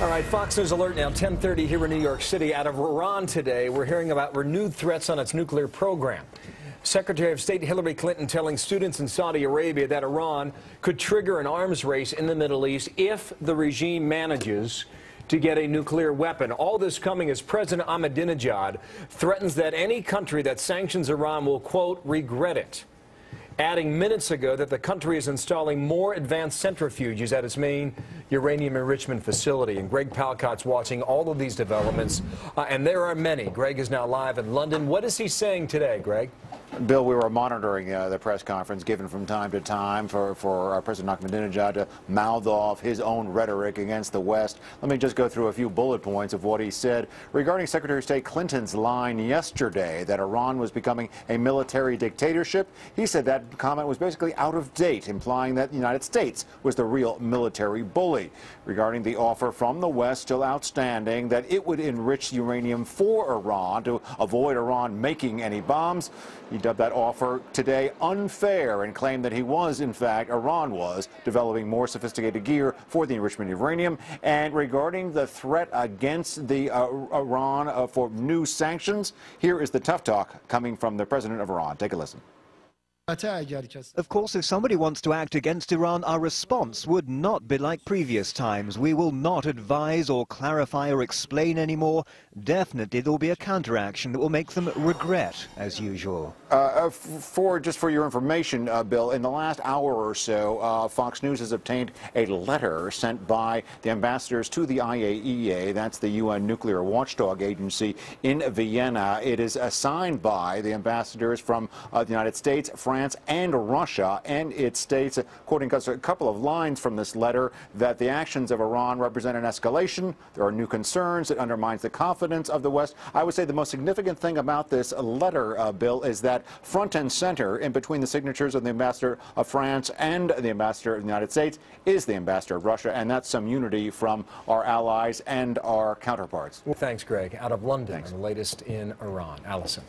All right, Fox News alert now, 10:30 here in New York City. Out of Iran today, we're hearing about renewed threats on its nuclear program. Secretary of State Hillary Clinton telling students in Saudi Arabia that Iran could trigger an arms race in the Middle East if the regime manages to get a nuclear weapon. All this coming as President Ahmadinejad threatens that any country that sanctions Iran will, quote, regret it, adding minutes ago that the country is installing more advanced centrifuges at its main uranium enrichment facility. And Greg Palcott's watching all of these developments, and there are many. Greg is now live in London. What is he saying today, Greg? Bill, we were monitoring the press conference given from time to time for President Ahmadinejad to mouth off his own rhetoric against the West. Let me just go through a few bullet points of what he said regarding Secretary of State Clinton's line yesterday that Iran was becoming a military dictatorship. He said that comment was basically out of date, implying that the United States was the real military bully. Regarding the offer from the West, still outstanding, that it would enrich uranium for Iran to avoid Iran making any bombs. He dubbed that offer today unfair and claimed that Iran was developing more sophisticated gear for the enrichment of uranium. And regarding the threat against the Iran for new sanctions, here is the tough talk coming from the president of Iran. Take a listen. Of course, if somebody wants to act against Iran, our response would not be like previous times. We will not advise or clarify or explain anymore. Definitely there will be a counteraction that will make them regret, as usual. Just for your information, Bill, in the last hour or so, Fox News has obtained a letter sent by the ambassadors to the IAEA, that's the UN nuclear watchdog agency in Vienna. It is signed by the ambassadors from the United States, France, and Russia, and it states, quoting a couple of lines from this letter, that the actions of Iran represent an escalation. There are new concerns. It undermines the confidence of the West. I would say the most significant thing about this letter, Bill, is that front and center in between the signatures of the ambassador of France and the ambassador of the United States is the ambassador of Russia, and that's some unity from our allies and our counterparts. Well, thanks, Greg. Out of London, the latest in Iran. Allison.